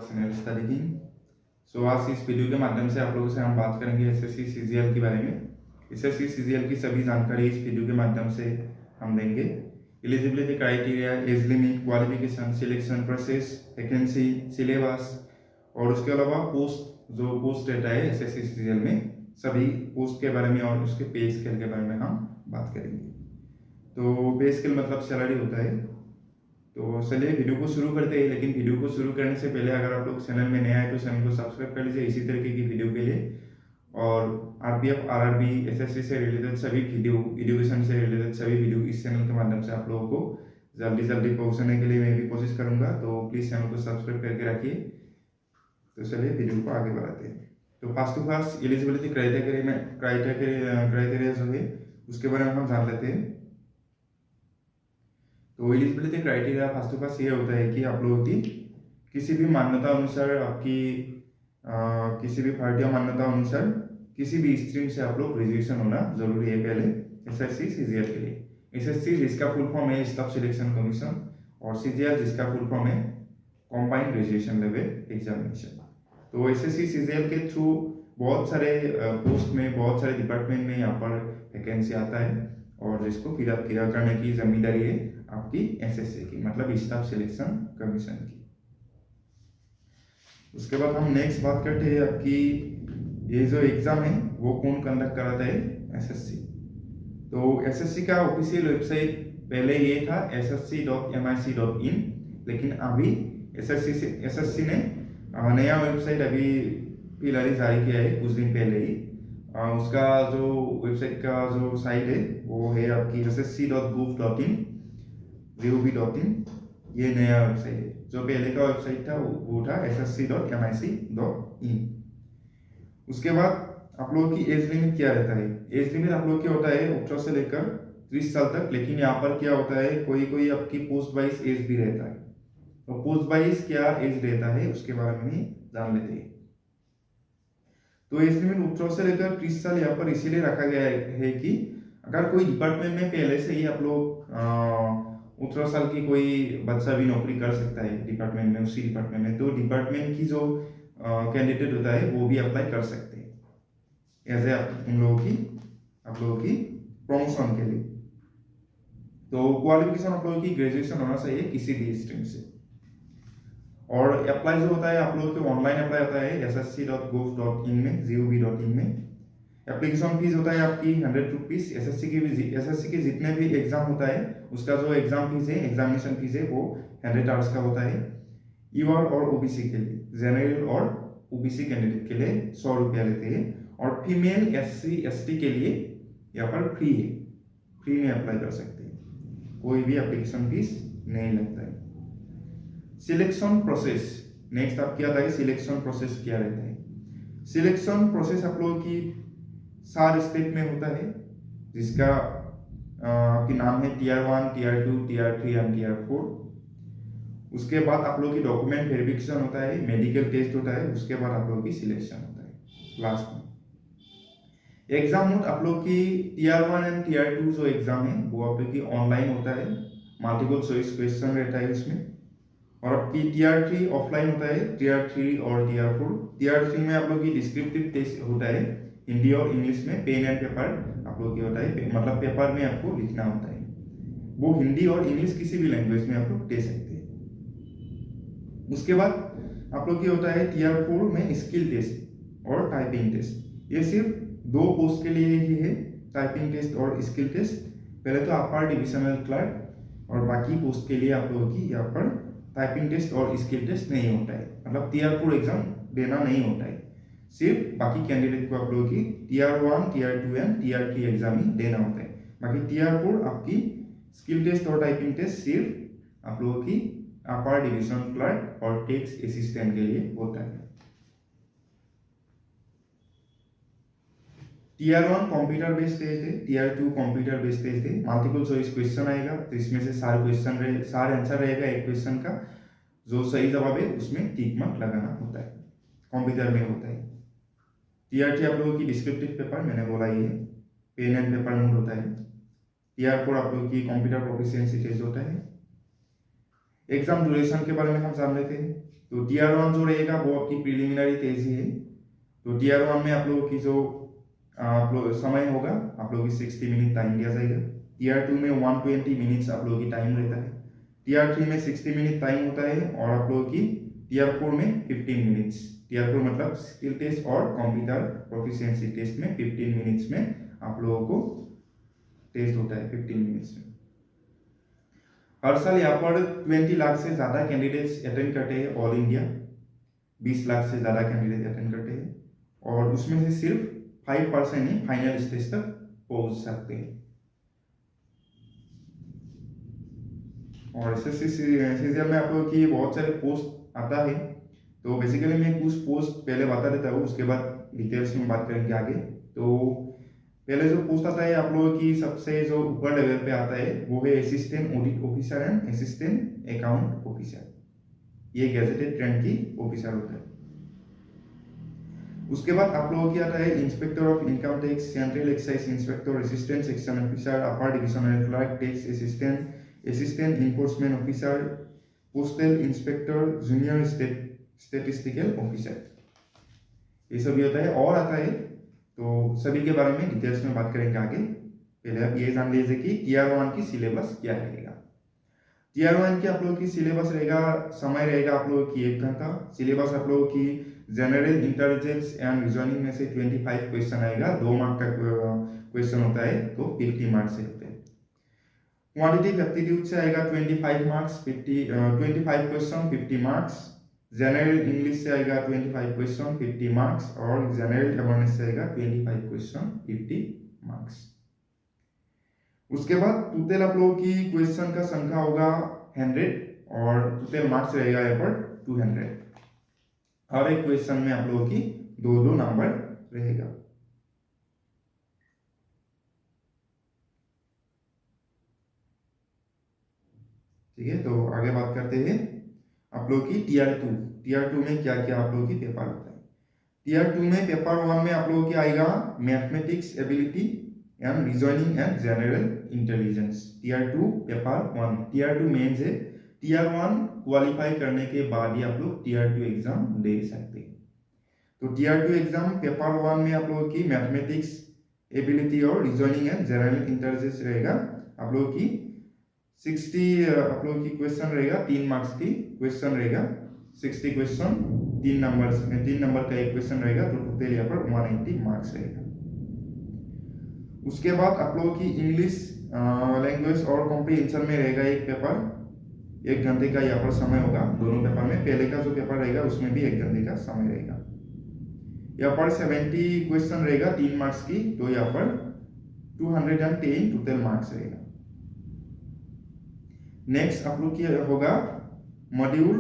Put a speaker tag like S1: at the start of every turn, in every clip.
S1: Studying. सो आज इस video के माध्यम से आप लोगों से हम बात करेंगे एसएससी सीजीएल के बारे में। एसएससी सीजीएल की सभी जानकारी इस वीडियो के माध्यम से हम देंगे। Eligibility criteria, age limit, qualification, selection process, vacancy, syllabus और उसके अलावा पोस्ट रहता है एसएससी सीजीएल में, सभी पोस्ट के बारे में और उसके पे स्केल के बारे में हम बात करेंगे। तो पे स्केल मतलब सैलरी होता है। तो चलिए वीडियो को शुरू करते हैं, लेकिन वीडियो को शुरू करने से पहले अगर आप लोग चैनल में नए आए तो चैनल को सब्सक्राइब कर लीजिए इसी तरीके की वीडियो के लिए। और आरपीएफ, आरआरबी, एसएससी से रिलेटेड सभी वीडियो, एजुकेशन से रिलेटेड सभी वीडियो इस चैनल के माध्यम से आप लोगों को जल्दी जल्दी पहुंचाने के लिए मैं भी कोशिश करूंगा। तो प्लीज़ चैनल को सब्सक्राइब करके रखिए। तो चलिए वीडियो को आगे बढ़ाते हैं। तो first to first eligibility criteria जो है उसके बारे में हम जान लेते हैं। तो eligibility criteria first to first ये होता है कि आप लोगों की किसी भी मान्यता अनुसार, आपकी किसी भी भारतीय मान्यता अनुसार किसी भी स्ट्रीम से आप लोग ग्रेजुएशन होना जरूरी है पहले एसएससी सीजीएल के लिए। एसएससी जिसका फुल फॉर्म है स्टाफ सिलेक्शन कमीशन, और सीजीएल जिसका फुल फॉर्म है कॉम्बाइंड ग्रेजुएशन लेवल एग्जामिनेशन। तो एसएससी सीजीएल के थ्रू बहुत सारे पोस्ट में, बहुत सारे डिपार्टमेंट में यहाँ पर वैकेंसी आता है, और जिसको फिर क्लियर करने की जिम्मेदारी है आपकी एसएससी की, मतलब स्टाफ सिलेक्शन कमीशन की। उसके बाद हम नेक्स्ट बात करते हैं आपकी ये जो एग्जाम है वो कौन कंडक्ट कराता है, एसएससी। तो एसएससी का ऑफिशियल वेबसाइट पहले ये था ssc.nic.in, लेकिन अभी एसएससी ने नया वेबसाइट अभी फिलहाल जारी किया है कुछ दिन पहले ही। उसका जो वेबसाइट का जो साइट है वो है आपकी ssc.gov.in, gov.in। ये नया वेबसाइट है। जो पहले का वेबसाइट था वो था ssc.nic.in। उसके बाद आप लोगों की एज लिमिट क्या रहता है? एज लिमिट आप लोग क्या होता है 18 से लेकर 30 साल तक, लेकिन यहाँ पर क्या होता है कोई आपकी पोस्ट वाइज एज भी रहता है। तो पोस्ट वाइज क्या एज रहता है उसके बारे में भी जान लेते हैं। तो एज लिमिट 18 से लेकर 30 साल यहाँ पर इसीलिए रखा गया है कि अगर कोई डिपार्टमेंट में पहले से ही आप लोग 18 साल की कोई बच्चा भी नौकरी कर सकता है डिपार्टमेंट में, उसी डिपार्टमेंट में, तो डिपार्टमेंट की जो कैंडिडेट होता है वो भी अप्लाई कर सकते हैं एज ए आप लोगों की प्रमोशन के लिए। तो क्वालिफिकेशन आप लोगों की ग्रेजुएशन होना चाहिए किसी भी स्ट्रीम से। और अप्लाई जो होता है आप लोगों के ऑनलाइन अप्लाई होता है ssc.gov.in में, gov.in में। एप्लीकेशन फीस होता है आपकी 100 रुपीज। एसएससी के जितने भी एग्जाम होता है उसका जो एग्जाम फीस है, एग्जामिनेशन फीस है, वो 100 आवर्स का होता है। यूआर और ओबीसी के लिए, जनरल और ओबीसी कैंडिडेट के लिए 100 रुपया लेते हैं, और फीमेल एससी एसटी के लिए यहाँ पर फ्री है, फ्री में अप्लाई कर सकते हैं, कोई भी एप्लीकेशन फीस नहीं लगता है। सिलेक्शन प्रोसेस नेक्स्ट आपकी आता है। सिलेक्शन प्रोसेस क्या रहता है? सिलेक्शन प्रोसेस आप लोगों की 4 स्टेप में होता है, जिसका आपकी नाम है TR 1, TR 2, TR 3 and TR 4। उसके बाद आप लोगों की डॉक्यूमेंट वेरिफिकेशन होता है, मेडिकल टेस्ट होता है, उसके बाद आप लोगों की सिलेक्शन होता है लास्ट में। एग्जाम मोड आप लोग की टीआर 1 एंड टीआर 2 जो एग्जाम है वो आप लोग की ऑनलाइन होता है, मल्टीपल चॉइस क्वेश्चन रहता है उसमें। और आपकी टीआर 3 ऑफलाइन होता है, टीआर 3 और टीआर 4। टीआर 3 में आप लोग की डिस्क्रिप्टिव टेस्ट होता है हिंदी और इंग्लिश में, पेन एंड पेपर आप लोग की होता है, मतलब पेपर में आपको लिखना होता है, वो हिंदी और इंग्लिश किसी भी लैंग्वेज में आप लोग दे सकते हैं। उसके बाद आप लोग की होता है टीआर 4 में स्किल टेस्ट और टाइपिंग टेस्ट। ये सिर्फ 2 पोस्ट के लिए ही है, टाइपिंग टेस्ट और स्किल टेस्ट। पहले तो अपर डिविजनल क्लर्क, और बाकी पोस्ट के लिए आप लोगों की यहाँ पर टाइपिंग टेस्ट और स्किल टेस्ट नहीं होता है, मतलब टीआर 4 एग्जाम देना नहीं होता है। सिर्फ बाकी कैंडिडेट को आप लोगों की TR 1, TR 2 and TR 3 exam ही देना होता है। बाकी टीआर 4 आपकी स्किल टेस्ट और टाइपिंग टेस्ट सिर्फ आप लोगों की अपर डिविजन क्लर्क और टैक्स असिस्टेंट के लिए होता है। टीआर 1 कंप्यूटर बेस्ड टेस्ट है, टीआर 2 कंप्यूटर बेस्ड टेस्ट है। मल्टीपल चॉइस क्वेश्चन आएगा, तो इसमें से 4 आंसर रहेगा एक क्वेश्चन का, जो सही जवाब है उसमें टिक मार्क लगाना होता है, कंप्यूटर में होता है। टीआर 3 आप लोगों की डिस्क्रिप्टिव पेपर मैंने बोला ही है, पेन एंड पेपर मोड होता है। टीआर 4 आप लोगों की कंप्यूटर प्रोफिशिएंसी टेस्ट होता है। एग्जाम ड्यूरेशन के बारे में हम जान लेते हैं। तो टीयर 1 जो रहेगा वो आपकी प्रिलिमिनरी टेस्ट ही है। तो टीयर 1 में आप लोगों की जो आप लोग समय होगा, आप लोगों की 60 मिनट टाइम दिया जाएगा। टीयर 2 में 120 मिनट्स आप लोगों की टाइम रहता है। टीयर 3 में 60 मिनट टाइम होता है और आप लोगों की टीयर 4 में 15 मिनट्स। टीयर 4 मतलब स्किल टेस्ट और कंप्यूटर प्रोफिशिएंसी टेस्ट में 15 मिनट्स में आप लोगों को टेस्ट होता है, 15 मिनट्स में। हर साल यहाँ पर 20 लाख से ज़्यादा कैंडिडेट्स अटेंड करते हैं ऑल इंडिया। 20 लाख से ज़्यादा कैंडिडेट अटेंड करते हैं और उसमें से सिर्फ 5% ही फाइनल स्टेज तक पहुंच सकते हैं। और एसएससी सीजीएल में आप लोगों की बहुत सारे पोस्ट आता है, तो बेसिकली मैं कुछ पोस्ट पहले बता देता हूँ, उसके बाद डिटेल्स में बात करेंगे आगे। तो पहले जो पोस्ट आता है आप लोगों की सबसे जो ऊपर लेवल पे आता है वो है assistant audit officer and assistant account officer. ये गैजेटेड रैंक की ऑफिसर होता है। उसके बाद आप लोगों की आता है inspector of income tax, central excise inspector, assistant section officer, upper divisional clerk, tax assistant, assistant enforcement officer, postal inspector, junior statistical officer, ये सब भी होता है। और आता है तो सभी के बारे में डिटेल्स में बात करेंगे आगे। पहले आप ये जान लीजिए कि टीयर 1 की सिलेबस क्या रहेगा। टीयर 1 की आप लोगों की सिलेबस रहेगा, समय रहेगा आप लोगों की 1 घंटा। सिलेबस आप लोगों की जनरल इंटेलिजेंस एंड रीजनिंग में से 25 क्वेश्चन आएगा, 2 मार्क का क्वेश्चन होता है तो 50 मार्क्स से होते हैं। क्वांटिटेटिव एप्टीट्यूड से आएगा 25 marks, 25 question 50 marks. General English से आएगा 25 क्वेश्चन 50 मार्क्स और जनरल अवेयरनेस से आएगा 25 क्वेश्चन 50 मार्क्स। उसके बाद टोटल आप लोगों की क्वेश्चन का संख्या होगा 100 और टोटल मार्क्स रहेगा यहाँ पर 200। हर एक क्वेश्चन में आप लोगों की 2-2 नंबर रहेगा। ठीक है, तो आगे बात करते हैं आप लोगों की टीयर 2। टीयर 2 में क्या क्या आप लोगों की पेपर होता है। टीयर 2 में पेपर 1 में आप लोगों की आएगा mathematics ability and reasoning and general intelligence. Tier 2 paper 1। Tier 2 mains है। टीयर 1 क्वालिफाई करने के बाद ही आप लोग टीयर 2 एग्जाम दे सकते हैं। तो टीयर 2 एग्जाम पेपर 1 में आप लोगों की मैथमेटिक्स एबिलिटी और रीजनिंग एंड जनरल इंटेलिजेंस रहेगा। आप लोगों की 60 आप लोगों की क्वेश्चन रहेगा, 3 मार्क्स की क्वेश्चन रहेगा। 60 क्वेश्चन 3 नंबर का एक क्वेश्चन रहेगा, तो टोटल यहाँ पर 180 मार्क्स रहेगा। उसके बाद आप लोगों की इंग्लिश लैंग्वेज और कॉम्प्रिहेंशन में रहेगा एक पेपर, 1 घंटे का यहाँ पर समय होगा दोनों पेपर में। पहले का जो पेपर रहेगा उसमें भी 1 घंटे का समय रहेगा। यहाँ पर 70 क्वेश्चन रहेगा 3 मार्क्स की, तो यहाँ पर 210 टोटल मार्क्स रहेगा। नेक्स्ट आप लोग की होगा मॉड्यूल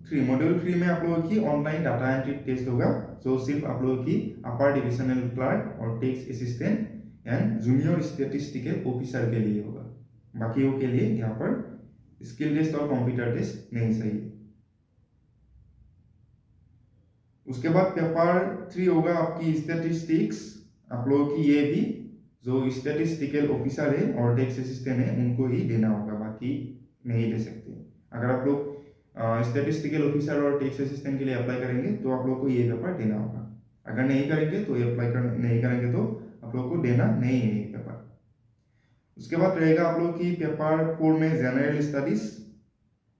S1: 3। मॉड्यूल 3 में आप लोगों की ऑनलाइन डाटा एंट्री टेस्ट होगा, जो सिर्फ आप लोगों की अपर डिविजनल क्लर्क और tax assistant and junior statistical officer के लिए होगा। बाकियों के लिए यहाँ पर स्किल टेस्ट और कंप्यूटर टेस्ट नहीं चाहिए। उसके बाद पेपर 3 होगा आपकी स्टैटिस्टिक्स। आप लोगों की ये भी जो स्टैटिस्टिकल ऑफिसर है और टैक्स असिस्टेंट है उनको ही देना होगा, बाकी नहीं दे सकते। अगर आप लोग स्टैटिस्टिकल ऑफिसर और टैक्स असिस्टेंट के लिए अप्लाई करेंगे तो आप लोग को ये पेपर देना होगा। अगर नहीं करेंगे तो ये नहीं करेंगे तो आप लोग को देना नहीं है ये पेपर। उसके बाद रहेगा आप लोग की पेपर 4 में general studies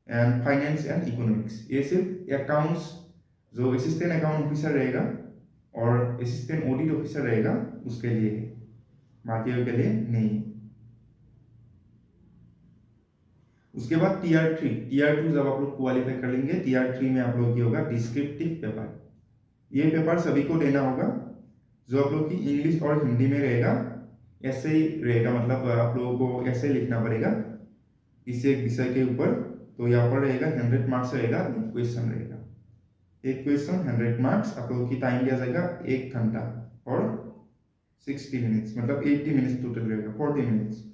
S1: and finance and economics. ये सिर्फ अकाउंट्स, जो असिस्टेंट अकाउंट ऑफिसर रहेगा और असिस्टेंट ऑडिट ऑफिसर रहेगा उसके लिए है, बाकी के लिए नहीं। उसके बाद टीयर 3, टीयर 2 जब आप लोग क्वालिफाई कर लेंगे, टीयर 3 में आप लोग की होगा डिस्क्रिप्टिव पेपर। ये पेपर सभी को देना होगा, जो आप लोग की इंग्लिश और हिंदी में रहेगा। ऐसे ही रहेगा, मतलब आप लोगों को ऐसे लिखना पड़ेगा किसी एक विषय के ऊपर। तो यहाँ पर रहेगा 100 मार्क्स रहेगा, एक क्वेश्चन रहेगा, एक क्वेश्चन 100 मार्क्स। आप लोगों की टाइम दिया जाएगा 1 घंटा और 60 मिनट्स, मतलब 80 मिनट्स टोटल रहेगा, 40 मिनट्स।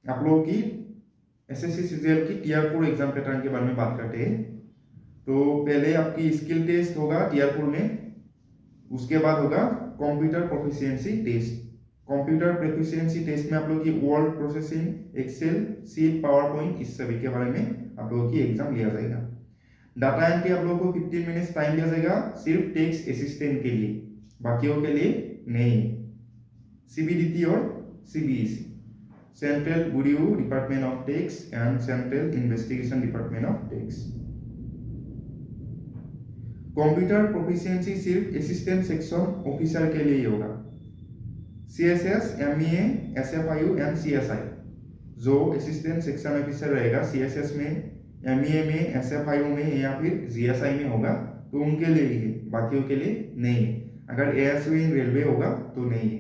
S1: आप लोगों की एसएससी सीजीएल की टीयर 4 एग्जाम पैटर्न के बारे में बात करते हैं। तो पहले आपकी स्किल टेस्ट होगा टीयर 4 में, उसके बाद होगा computer proficiency test. Computer proficiency test में आप लोग की word processing, excel, sheet, power point इस सभी के बारे में आप लोगों की एग्जाम लिया जाएगा। डाटा एंट्री आप लोगों को 15 मिनट्स टाइम दिया जाएगा सिर्फ टेक्स्ट असिस्टेंट के लिए, बाकियों के लिए नहीं। सीबीडीटी और CBEC, central bureau department of tax and central investigation department of tax. Computer proficiency सिर्फ असिस्टेंट सेक्शन ऑफिसर के लिए ही होगा। CSS, MEA, SFIU and CSI जो असिस्टेंट सेक्शन ऑफिसर रहेगा CSS में, MEA में, SFIU में या फिर GSI में होगा तो उनके लिए ही है, बाकियों के लिए नहीं है। अगर ASU इन रेलवे होगा तो नहीं है,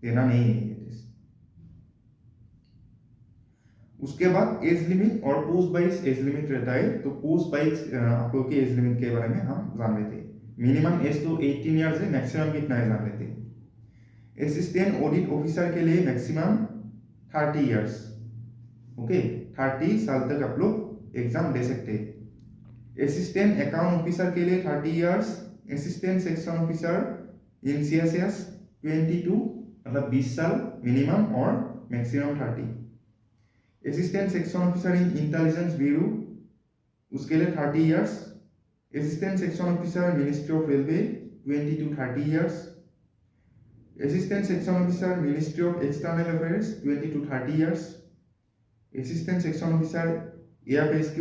S1: देना नहीं है ये टेस्ट। उसके बाद एज लिमिट और पोस्ट वाइज एज लिमिट रहता है, तो पोस्ट वाइज आप लोग के एज लिमिट के बारे में हम जान लेते हैं। मिनिमम एज तो 18 ईयर्स है, मैक्सिमम कितना है जान लेते हैं। असिस्टेंट ऑडिट ऑफिसर के लिए मैक्सिमम 30 इयर्स, ओके, 30 साल तक आप लोग एग्जाम दे सकते हैं। असिस्टेंट अकाउंट ऑफिसर के लिए 30 years, assistant section officer in CSS 22 मतलब 20 साल मिनिमम और maximum 30। Assistant section officer in intelligence bureau उसके लिए 30 years. Assistant section officer ministry of railway 20 to 30 years. Assistant Section Officer, Ministry of External Affairs, 20 to 30 years. Assistant Section Officer, AFSQ,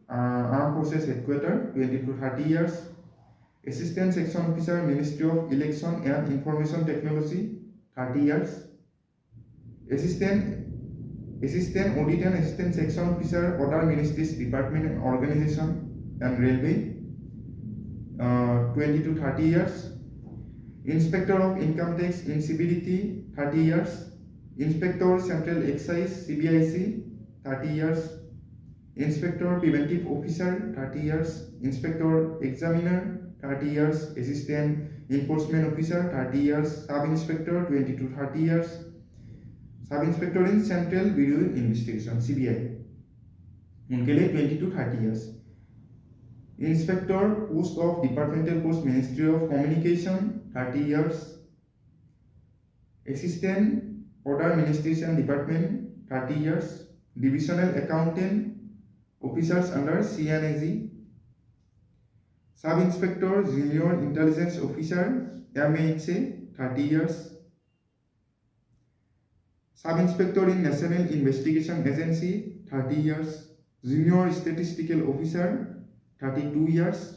S1: Armed Forces Headquarters, 20 to 30 years. Assistant Section Officer, Ministry of Election and Information Technology, 30 years. Assistant Audit and Assistant Section Officer, Other Ministries Department and Organization and Railway, 20 to 30 years. Inspector of Income Tax in CBDT 30 years. Inspector Central Excise CBIC 30 years. Inspector Preventive Officer 30 years. Inspector Examiner 30 years. Assistant Enforcement Officer 30 years. Sub Inspector 20 to 30 years. Sub Inspector in Central Bureau Investigation CBI उनके लिए 20 to 30 years. Inspector Post of Departmental Post Ministry of Communication 30 years. Assistant Order Administration Department 30 years. Divisional Accountant Officers under CNAG. Sub Inspector Junior Intelligence Officer MHA 30 years. Sub Inspector in National Investigation Agency 30 years. Junior Statistical Officer 32 years.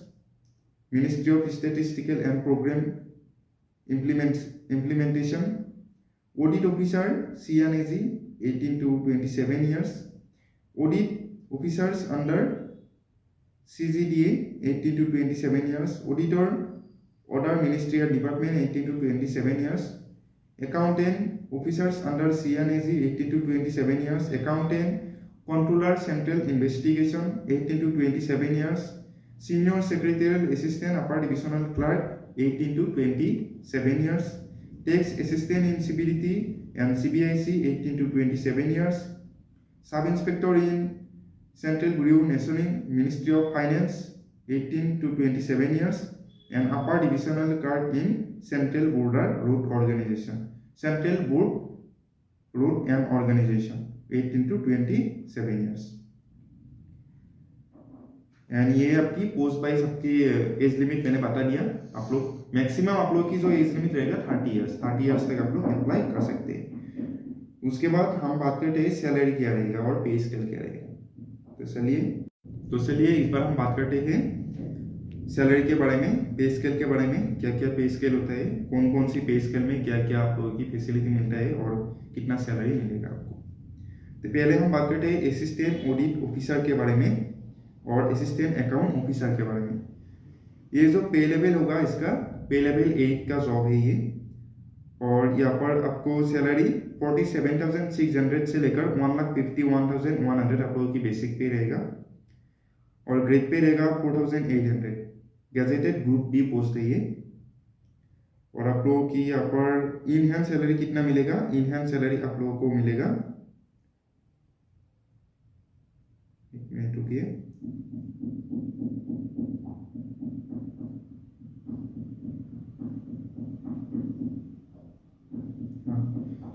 S1: Ministry of Statistical and Program Implementation. Audit Officer CNAG 18 to 27 years. Audit Officers under CGDA 18 to 27 years. Auditor Order Ministerial Department 18 to 27 years. Accountant Officers under CNAG 18 to 27 years. Accountant Controller Central Investigation 18 to 27 years. Senior Secretarial Assistant Upper Divisional Clerk 18 to 27 years. Tax Assistant in CBDT and CBIC 18 to 27 years. Sub Inspector in Central Bureau National Ministry of Finance 18 to 27 years. And Upper Divisional Clerk in Central Border Road Organization. Central Board Road and Organization 18 to 27 years. And ये आपकी post wise आपकी age limit मैंने बता दिया। आप लोग maximum आप लोग की जो एज लिमिट रहेगा 30 इयर्स, 30 इयर्स तक आप लोग अप्लाई कर सकते हैं। उसके बाद हम बात करते हैं सैलरी क्या रहेगा और पे स्केल क्या रहेगा। तो चलिए इस बार हम बात करते हैं सैलरी के बारे में, पे स्केल के बारे में, क्या क्या पे स्केल होता है, कौन कौन सी पे स्केल में क्या क्या आप लोगों की फैसिलिटी मिलता है और कितना सैलरी मिलेगा आपको। तो पहले हम बात करते हैं असिस्टेंट ऑडिट ऑफिसर के बारे में और असिस्टेंट अकाउंट ऑफिसर के बारे में। ये जो पे लेवल होगा इसका पे लेवल 8 का जॉब है ये, और यहाँ पर आपको सैलरी 47,600 से लेकर 1,51,100 आप लोगों की बेसिक पे रहेगा और ग्रेड पे रहेगा 4,800। गैजेटेड ग्रुप बी पोस्ट है ये। और आप लोगों की यहाँ पर इन हैंड सैलरी कितना मिलेगा, इन हैंड सैलरी आप लोगों को मिलेगा, एक मिनट रुकिए,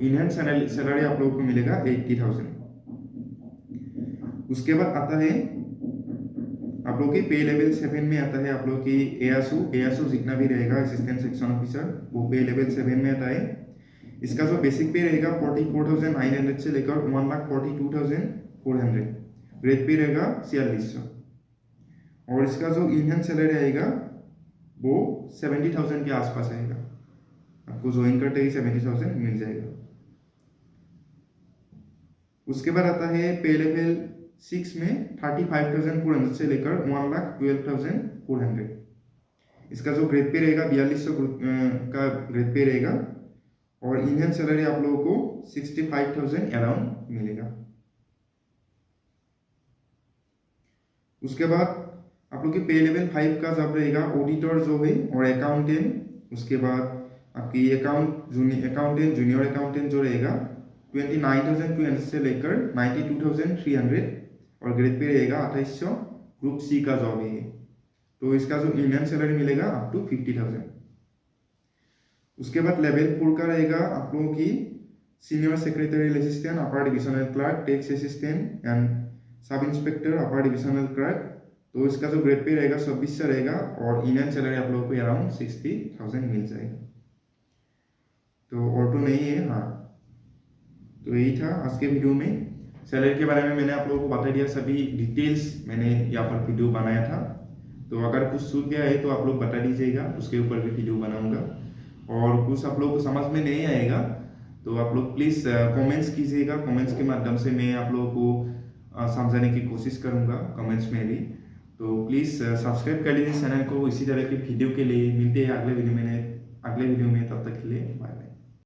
S1: इनहैंड सैलरी आप लोगों को मिलेगा 80,000। उसके बाद आता है आप लोग की पे लेवल 7 में आता है आप लोग की एएसओ जितना भी रहेगा असिस्टेंट सेक्शन ऑफिसर, वो पे लेवल 7 में आता है। इसका जो बेसिक पे रहेगा 44,900 से लेकर 1,42,400, ग्रेड पे रहेगा 4600, और इसका जो इनहैंड सैलरी रहेगा वो 70,000 के आसपास रहेगा। आपको ज्वाइन करते ही 70,000 मिल जाएगा। उसके बाद आता है पे लेवल 6 में 35,400 से लेकर 1,12,400। इसका जो ग्रेड पे रहेगा 4200 का ग्रेड पे रहेगा, और इंडियन सैलरी आप लोगों को 65,000 अराउंड मिलेगा। उसके बाद आप लोग के पे लेवल 5 का जॉब रहेगा ऑडिटर जो है और अकाउंटेंट। उसके बाद आपकी अकाउंटेंट जूनियर अकाउंटेंट जो रहेगा 29,200 से लेकर 92,300, और ग्रेड पे रहेगा 2800। ग्रुप सी का जॉब है, तो इसका जो इंडियन सैलरी मिलेगा अप टू 50,000। उसके बाद लेवल 4 का रहेगा आप लोगों की senior secretarial assistant, upper divisional clerk, tax assistant and sub inspector, upper divisional clerk. तो इसका जो ग्रेड पे रहेगा 2600 रहेगा, और इंडियन सैलरी आप लोगों को अराउंड 60,000 मिल जाएगा। तो और तो नहीं है। हाँ, तो यही था आज के वीडियो में। सैलरी के बारे में मैंने आप लोगों को बता दिया, सभी डिटेल्स मैंने यहाँ पर वीडियो बनाया था। तो अगर कुछ छूट गया है तो आप लोग बता दीजिएगा, उसके ऊपर भी वीडियो बनाऊंगा। और कुछ आप लोगों को समझ में नहीं आएगा तो आप लोग प्लीज़ कमेंट्स कीजिएगा। कमेंट्स के माध्यम से मैं आप लोगों को समझाने की कोशिश करूंगा कमेंट्स में भी। तो प्लीज़ सब्सक्राइब कर लीजिए चैनल को। इसी तरह के वीडियो के लिए मिलते हैं अगले वीडियो में। तब तक के लिए बाय।